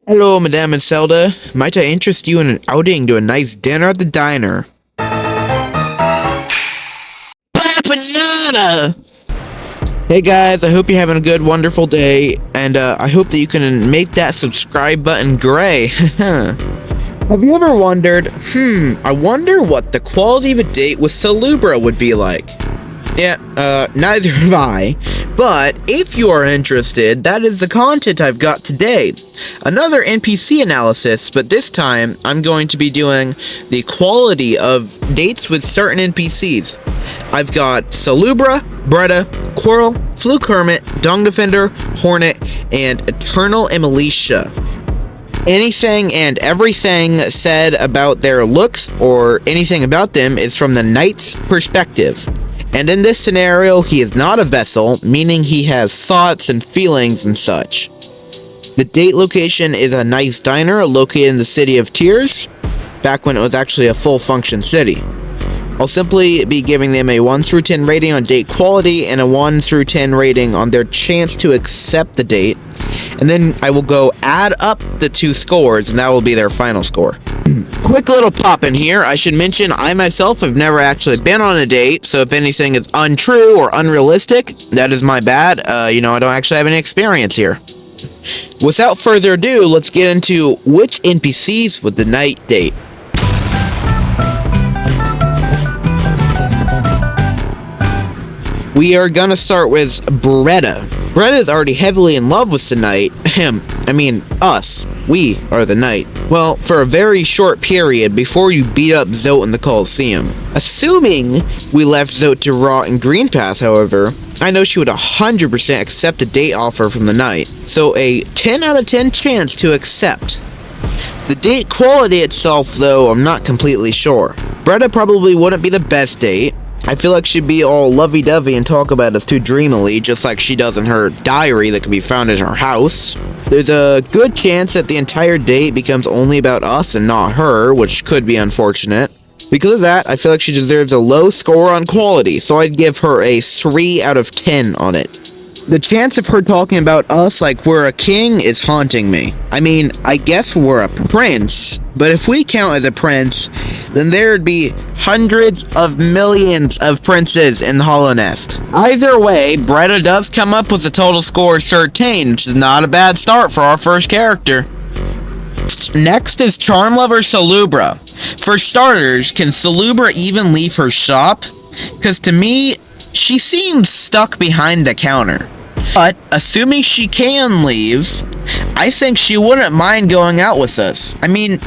Hello, Madame and Zelda. Might I interest you in an outing to a nice dinner at the diner? Banana! Hey guys, I hope you're having a good, wonderful day, and I hope that you can make that subscribe button gray. Have you ever wondered, I wonder what the quality of a date with Salubra would be like? Yeah, neither have I, but if you are interested, that is the content I've got today. Another NPC analysis, but this time, I'm going to be doing the quality of dates with certain NPCs. I've got Salubra, Bretta, Quirrell, Fluke Hermit, Dung Defender, Hornet, and Eternal Emilitia. Anything and everything said about their looks or anything about them is from the knight's perspective. And in this scenario, he is not a vessel, meaning he has thoughts and feelings and such. The date location is a nice diner located in the City of Tears, back when it was actually a full-function city. I'll simply be giving them a 1 through 10 rating on date quality and a 1 through 10 rating on their chance to accept the date, and then I will go add up the two scores, and that will be their final score. Quick little pop in here. I should mention I myself have never actually been on a date, so if anything is untrue or unrealistic, that is my bad. I don't actually have any experience here. Without further ado, let's get into which NPCs would the knight date. We are gonna start with Bretta. Bretta is already heavily in love with the knight. Us. We are the knight. Well, for a very short period before you beat up Zote in the Coliseum. Assuming we left Zote to rot in Green Pass, however, I know she would 100% accept a date offer from the knight. So a 10 out of 10 chance to accept. The date quality itself, though, I'm not completely sure. Bretta probably wouldn't be the best date. I feel like she'd be all lovey-dovey and talk about us too dreamily, just like she does in her diary that can be found in her house. There's a good chance that the entire date becomes only about us and not her, which could be unfortunate. Because of that, I feel like she deserves a low score on quality, so I'd give her a 3 out of 10 on it. The chance of her talking about us like we're a king is haunting me. I guess we're a prince, but if we count as a prince, then there'd be hundreds of millions of princes in the Hallownest. Either way, Bretta does come up with a total score of 13, which is not a bad start for our first character. Next is Charm Lover Salubra. For starters, can Salubra even leave her shop? Because to me, she seems stuck behind the counter. But, assuming she can leave, I think she wouldn't mind going out with us.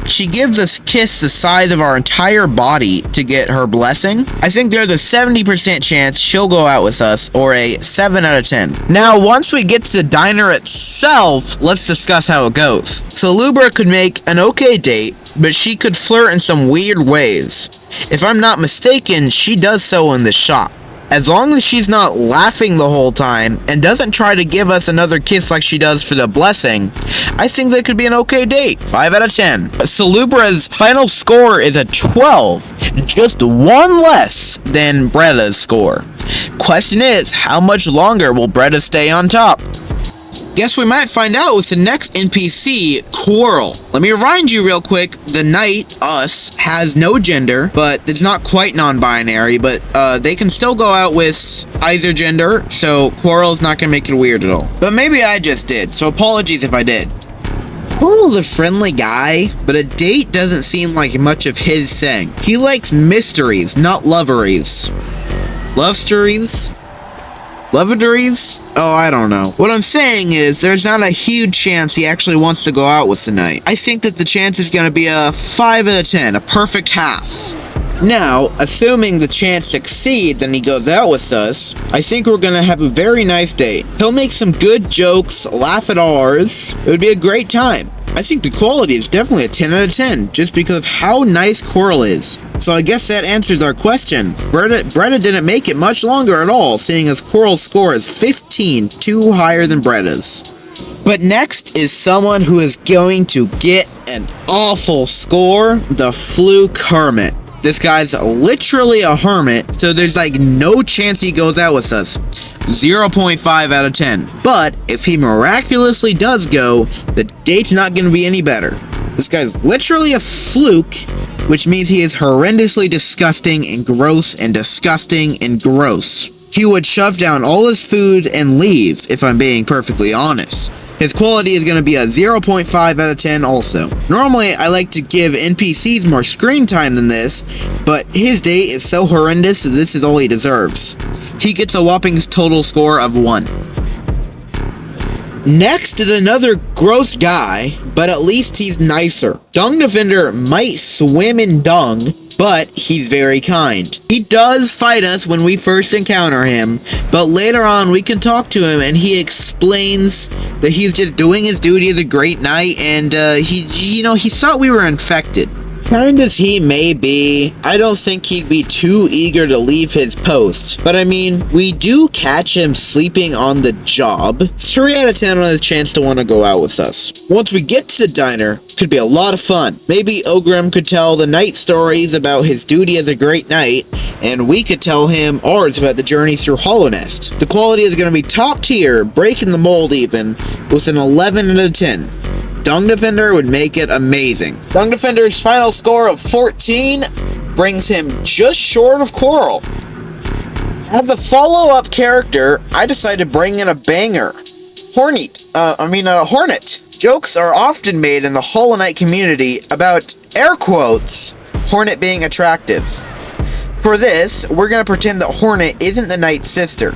She gives us a kiss the size of our entire body to get her blessing. I think there's a 70% chance she'll go out with us, or a 7 out of 10. Now, once we get to the diner itself, let's discuss how it goes. Salubra could make an okay date, but she could flirt in some weird ways. If I'm not mistaken, she does so in the shop. As long as she's not laughing the whole time and doesn't try to give us another kiss like she does for the blessing, I think that could be an okay date. 5 out of 10. Salubra's final score is a 12, just one less than Bretta's score. Question is, how much longer will Bretta stay on top? Guess we might find out with the next NPC, Quirrell. Let me remind you real quick, the knight, us, has no gender, but it's not quite non-binary, but they can still go out with either gender, so Quirrell's not gonna make it weird at all. But maybe I just did, so apologies if I did. Quirrell's a friendly guy, but a date doesn't seem like much of his thing. He likes mysteries, not loveries. Love stories? Lovedaries? Oh, I don't know. What I'm saying is, there's not a huge chance he actually wants to go out with the knight. I think that the chance is gonna be a 5 out of 10, a perfect half. Now, assuming the chance succeeds and he goes out with us, I think we're gonna have a very nice date. He'll make some good jokes, laugh at ours. It would be a great time. I think the quality is definitely a 10 out of 10, just because of how nice Quirrell is. So I guess that answers our question. Bretta didn't make it much longer at all, seeing as Quirrell's score is 15, too higher than Bretta's. But next is someone who is going to get an awful score, the Fluke Hermit. This guy's literally a hermit, so there's like no chance he goes out with us. 0.5 out of 10. But if he miraculously does go, the date's not going to be any better. This guy's literally a fluke, which means he is horrendously disgusting and gross and disgusting and gross. He would shove down all his food and leave, if I'm being perfectly honest. His quality is going to be a 0.5 out of 10 also. Normally, I like to give NPCs more screen time than this, but his date is so horrendous that this is all he deserves. He gets a whopping total score of 1. Next is another gross guy, but at least he's nicer. Dung Defender might swim in dung, but he's very kind. He does fight us when we first encounter him, but later on we can talk to him and he explains that he's just doing his duty as a great knight, and he thought we were infected. Kind as he may be, I don't think he'd be too eager to leave his post. But I mean, we do catch him sleeping on the job. 3 out of 10 on his chance to want to go out with us. Once we get to the diner, could be a lot of fun. Maybe Ogrim could tell the knight stories about his duty as a great knight, and we could tell him ours about the journey through Hallownest. The quality is going to be top tier, breaking the mold even, with an 11 out of 10. Dung Defender would make it amazing. Dung Defender's final score of 14 brings him just short of Coral. As a follow-up character, I decided to bring in a banger. Hornet. Jokes are often made in the Hollow Knight community about, air quotes, Hornet being attractive. For this, we're going to pretend that Hornet isn't the knight's sister.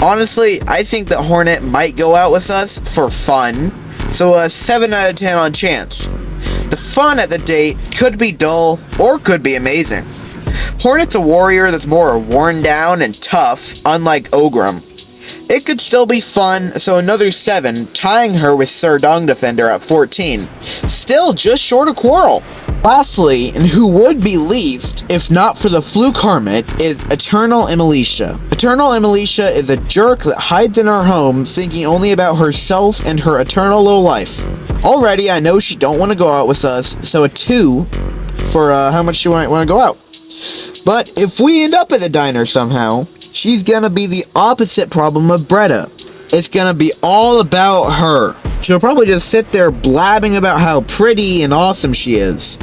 Honestly, I think that Hornet might go out with us for fun. So a 7 out of 10 on chance. The fun at the date could be dull or could be amazing. Hornet's a warrior that's more worn down and tough, unlike Ogrim. It could still be fun, so another 7, tying her with Sir Dung Defender at 14. Still just short of Quarrel. Lastly, and who would be least, if not for the fluke hermit, is Eternal Emilicia. Eternal Emilicia is a jerk that hides in her home, thinking only about herself and her eternal little life. Already, I know she don't want to go out with us, so a 2 for how much she might want to go out. But if we end up at the diner somehow, she's gonna be the opposite problem of Bretta. It's gonna be all about her. She'll probably just sit there blabbing about how pretty and awesome she is.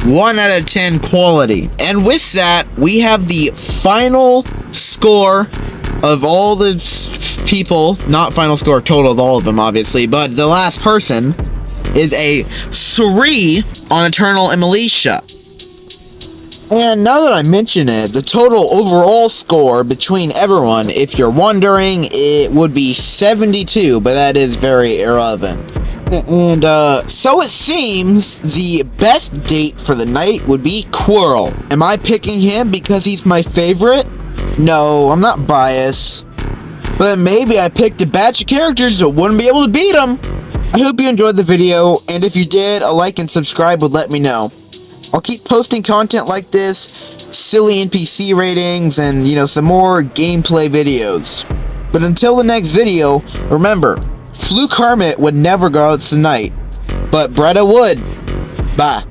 1 out of 10 quality. And with that, we have the final score of all the people, not final score total of all of them obviously, but the last person is a 3 on Eternal Emilicia. And now that I mention it, the total overall score between everyone, if you're wondering, it would be 72, but that is very irrelevant. And, so it seems the best date for the night would be Quirrell. Am I picking him because he's my favorite? No, I'm not biased. But maybe I picked a batch of characters that wouldn't be able to beat him. I hope you enjoyed the video, and if you did, a like and subscribe would let me know. I'll keep posting content like this, silly NPC ratings, and, some more gameplay videos. But until the next video, remember, Fluke Hermit would never go out tonight, but Bretta would. Bye.